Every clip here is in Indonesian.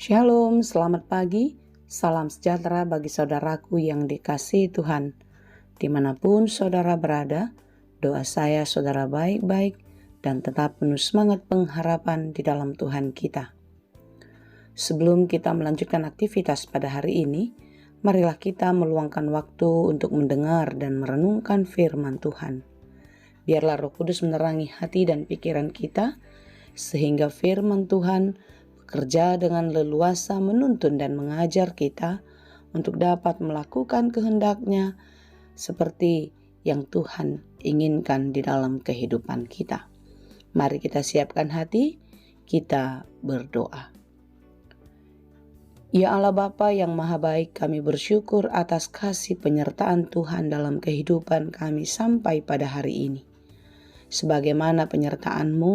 Shalom, selamat pagi, salam sejahtera bagi saudaraku yang dikasihi Tuhan. Dimanapun saudara berada, doa saya saudara baik-baik dan tetap penuh semangat pengharapan di dalam Tuhan kita. Sebelum kita melanjutkan aktivitas pada hari ini, marilah kita meluangkan waktu untuk mendengar dan merenungkan firman Tuhan. Biarlah Roh Kudus menerangi hati dan pikiran kita, sehingga firman Tuhan bekerja dengan leluasa menuntun dan mengajar kita untuk dapat melakukan kehendak-Nya seperti yang Tuhan inginkan di dalam kehidupan kita. Mari kita siapkan hati, kita berdoa. Ya Allah Bapa yang Maha Baik, kami bersyukur atas kasih penyertaan Tuhan dalam kehidupan kami sampai pada hari ini. Sebagaimana penyertaan-Mu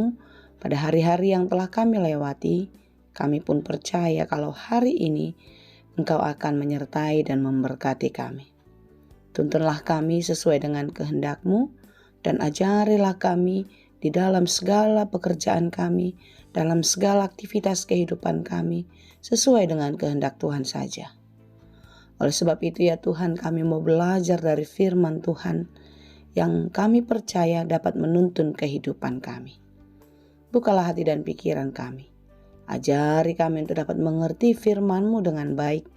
pada hari-hari yang telah kami lewati, kami pun percaya kalau hari ini Engkau akan menyertai dan memberkati kami. Tuntunlah kami sesuai dengan kehendak-Mu dan ajarilah kami di dalam segala pekerjaan kami, dalam segala aktivitas kehidupan kami, sesuai dengan kehendak Tuhan saja. Oleh sebab itu ya Tuhan, kami mau belajar dari firman Tuhan yang kami percaya dapat menuntun kehidupan kami. Bukalah hati dan pikiran kami. Ajari kami untuk dapat mengerti firman-Mu dengan baik,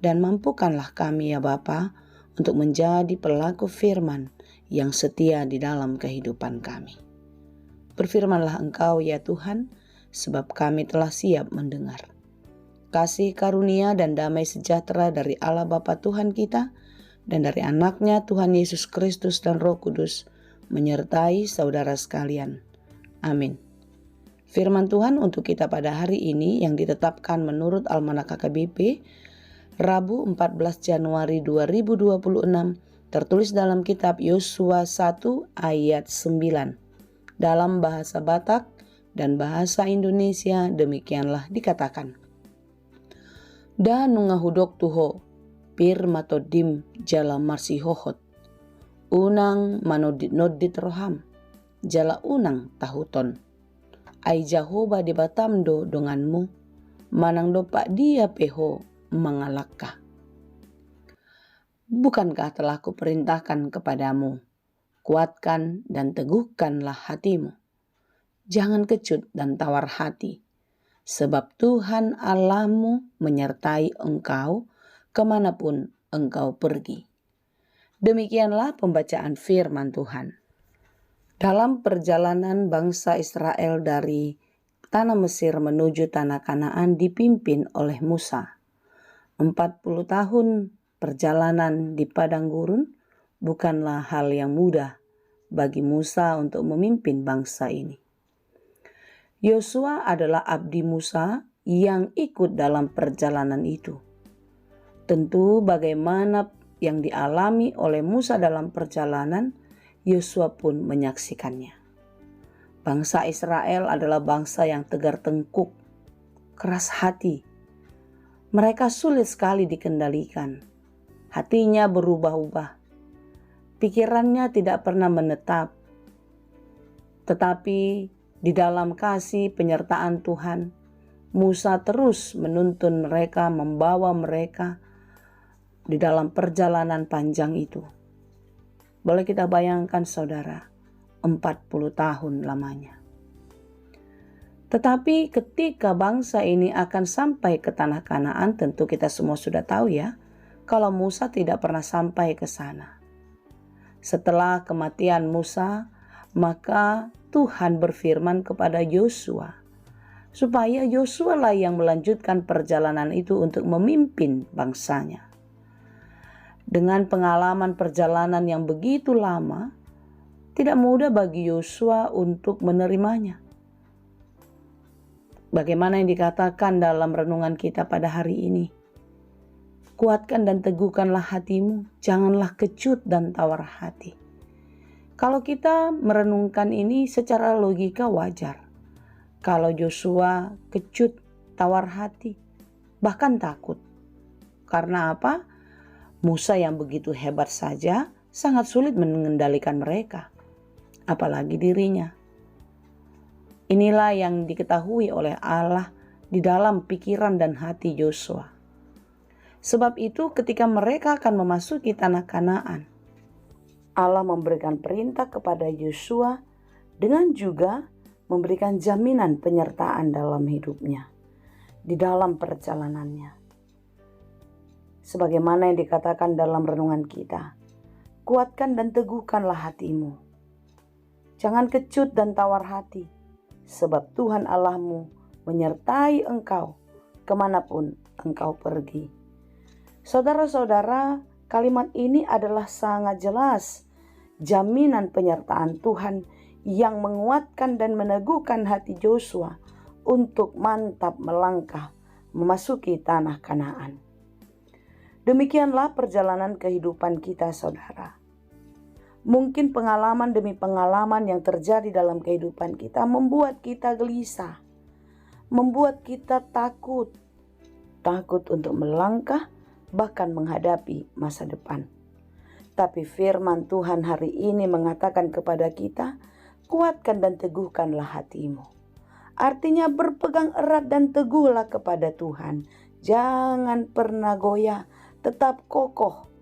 dan mampukanlah kami ya Bapa untuk menjadi pelaku firman yang setia di dalam kehidupan kami. Berfirmanlah Engkau ya Tuhan, sebab kami telah siap mendengar. Kasih karunia dan damai sejahtera dari Allah Bapa Tuhan kita, dan dari anak-Nya Tuhan Yesus Kristus dan Roh Kudus, menyertai saudara sekalian. Amin. Firman Tuhan untuk kita pada hari ini yang ditetapkan menurut Almanak KKBP, Rabu 14 Januari 2026, tertulis dalam kitab Yosua 1 ayat 9. Dalam bahasa Batak dan bahasa Indonesia demikianlah dikatakan. Da nungahudok tuho, pir matodim jala marsihohot, unang manodit roham, jala unang tahuton. Ai Jehovah di batamdo donganmu, manang dopak dia peho mangalakah. Bukankah telah kuperintahkan kepadamu, kuatkan dan teguhkanlah hatimu. Jangan kecut dan tawar hati, sebab Tuhan Allahmu menyertai engkau kemanapun engkau pergi. Demikianlah pembacaan firman Tuhan. Dalam perjalanan bangsa Israel dari tanah Mesir menuju tanah Kanaan dipimpin oleh Musa. 40 tahun perjalanan di padang gurun bukanlah hal yang mudah bagi Musa untuk memimpin bangsa ini. Yosua adalah abdi Musa yang ikut dalam perjalanan itu. Tentu bagaimana yang dialami oleh Musa dalam perjalanan, Yosua pun menyaksikannya. Bangsa Israel adalah bangsa yang tegar tengkuk, keras hati. Mereka sulit sekali dikendalikan. Hatinya berubah-ubah. Pikirannya tidak pernah menetap. Tetapi di dalam kasih penyertaan Tuhan, Musa terus menuntun mereka, membawa mereka di dalam perjalanan panjang itu. Boleh kita bayangkan saudara, 40 tahun lamanya. Tetapi ketika bangsa ini akan sampai ke tanah Kanaan, tentu kita semua sudah tahu ya, kalau Musa tidak pernah sampai ke sana. Setelah kematian Musa, maka Tuhan berfirman kepada Yosua, supaya Yosua lah yang melanjutkan perjalanan itu untuk memimpin bangsanya. Dengan pengalaman perjalanan yang begitu lama, tidak mudah bagi Yosua untuk menerimanya. Bagaimana yang dikatakan dalam renungan kita pada hari ini? Kuatkan dan teguhkanlah hatimu, janganlah kecut dan tawar hati. Kalau kita merenungkan ini secara logika wajar. Kalau Yosua kecut, tawar hati, bahkan takut. Karena apa? Musa yang begitu hebat saja sangat sulit mengendalikan mereka, apalagi dirinya. Inilah yang diketahui oleh Allah di dalam pikiran dan hati Yosua. Sebab itu ketika mereka akan memasuki tanah Kanaan, Allah memberikan perintah kepada Yosua dengan juga memberikan jaminan penyertaan dalam hidupnya, di dalam perjalanannya. Sebagaimana yang dikatakan dalam renungan kita, kuatkan dan teguhkanlah hatimu. Jangan kecut dan tawar hati, sebab Tuhan Allahmu menyertai engkau kemanapun engkau pergi. Saudara-saudara, kalimat ini adalah sangat jelas jaminan penyertaan Tuhan yang menguatkan dan meneguhkan hati Yosua untuk mantap melangkah memasuki tanah Kanaan. Demikianlah perjalanan kehidupan kita, saudara. Mungkin pengalaman demi pengalaman yang terjadi dalam kehidupan kita membuat kita gelisah, membuat kita takut untuk melangkah, bahkan menghadapi masa depan. Tapi firman Tuhan hari ini mengatakan kepada kita, kuatkan dan teguhkanlah hatimu. Artinya berpegang erat dan teguhlah kepada Tuhan. Jangan pernah goyah, tetap kokoh.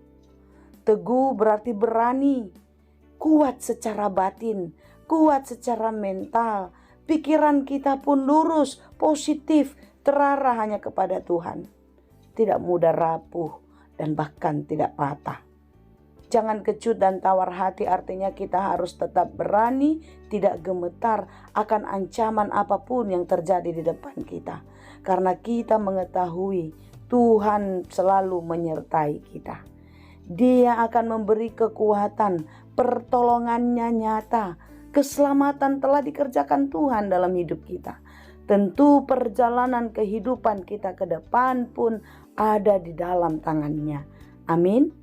Teguh berarti berani, kuat secara batin, kuat secara mental. Pikiran kita pun lurus, positif, terarah hanya kepada Tuhan. Tidak mudah rapuh dan bahkan tidak patah. Jangan kecut dan tawar hati, artinya kita harus tetap berani, tidak gemetar akan ancaman apapun yang terjadi di depan kita. Karena kita mengetahui Tuhan selalu menyertai kita. Dia akan memberi kekuatan, pertolongannya nyata, keselamatan telah dikerjakan Tuhan dalam hidup kita. Tentu perjalanan kehidupan kita ke depan pun ada di dalam tangannya. Amin.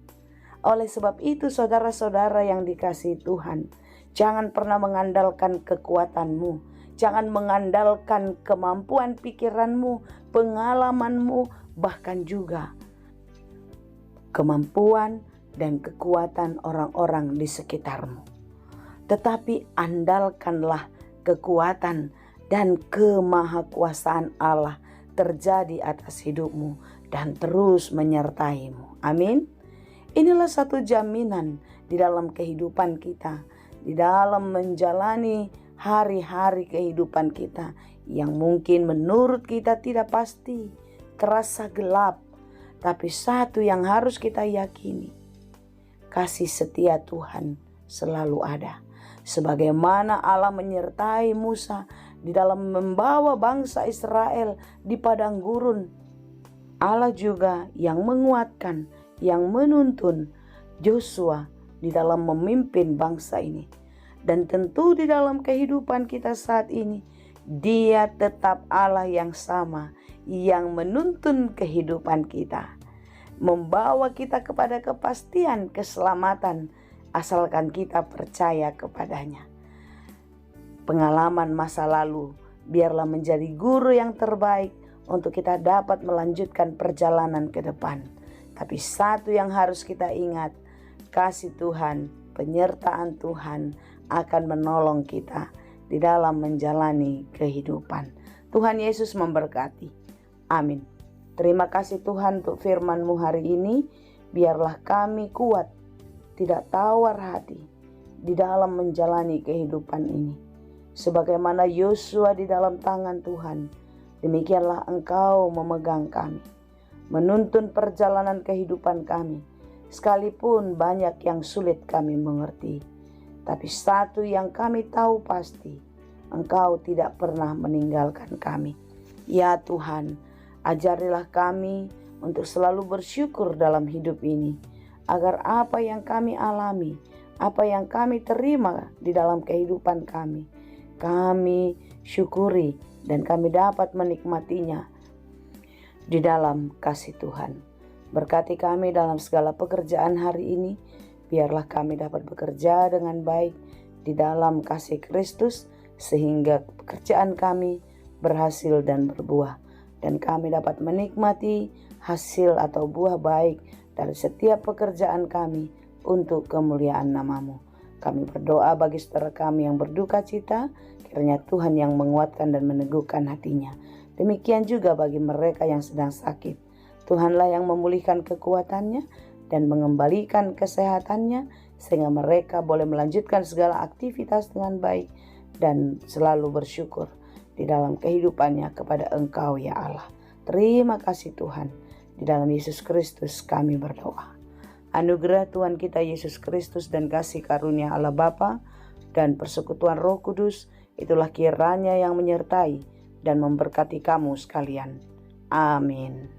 Oleh sebab itu saudara-saudara yang dikasihi Tuhan, jangan pernah mengandalkan kekuatanmu, jangan mengandalkan kemampuan pikiranmu, pengalamanmu, bahkan juga kemampuan dan kekuatan orang-orang di sekitarmu. Tetapi andalkanlah kekuatan dan kemahakuasaan Allah terjadi atas hidupmu dan terus menyertaimu. Amin. Inilah satu jaminan di dalam kehidupan kita, di dalam menjalani hari-hari kehidupan kita yang mungkin menurut kita tidak pasti, terasa gelap. Tapi satu yang harus kita yakini, kasih setia Tuhan selalu ada. Sebagaimana Allah menyertai Musa di dalam membawa bangsa Israel di padang gurun, Allah juga yang menguatkan, yang menuntun Yosua di dalam memimpin bangsa ini. Dan tentu di dalam kehidupan kita saat ini, Dia tetap Allah yang sama, yang menuntun kehidupan kita, membawa kita kepada kepastian keselamatan, asalkan kita percaya kepadanya. Pengalaman masa lalu biarlah menjadi guru yang terbaik untuk kita dapat melanjutkan perjalanan ke depan. Tapi satu yang harus kita ingat, kasih Tuhan, penyertaan Tuhan akan menolong kita di dalam menjalani kehidupan. Tuhan Yesus memberkati. Amin. Terima kasih Tuhan untuk firman-Mu hari ini. Biarlah kami kuat, tidak tawar hati di dalam menjalani kehidupan ini. Sebagaimana Yosua di dalam tangan Tuhan, demikianlah Engkau memegang kami, menuntun perjalanan kehidupan kami, sekalipun banyak yang sulit kami mengerti. Tapi satu yang kami tahu pasti, Engkau tidak pernah meninggalkan kami. Ya Tuhan, ajarilah kami untuk selalu bersyukur dalam hidup ini, agar apa yang kami alami, apa yang kami terima di dalam kehidupan kami syukuri dan kami dapat menikmatinya di dalam kasih Tuhan. Berkati kami dalam segala pekerjaan hari ini, biarlah kami dapat bekerja dengan baik di dalam kasih Kristus, sehingga pekerjaan kami berhasil dan berbuah, dan kami dapat menikmati hasil atau buah baik dari setiap pekerjaan kami untuk kemuliaan nama-Mu. Kami berdoa bagi saudara kami yang berduka cita, kiranya Tuhan yang menguatkan dan meneguhkan hatinya. Demikian juga bagi mereka yang sedang sakit. Tuhanlah yang memulihkan kekuatannya dan mengembalikan kesehatannya, sehingga mereka boleh melanjutkan segala aktivitas dengan baik dan selalu bersyukur di dalam kehidupannya kepada Engkau ya Allah. Terima kasih Tuhan. Di dalam Yesus Kristus kami berdoa. Anugerah Tuhan kita Yesus Kristus dan kasih karunia Allah Bapa dan persekutuan Roh Kudus itulah kiranya yang menyertai dan memberkati kamu sekalian. Amin.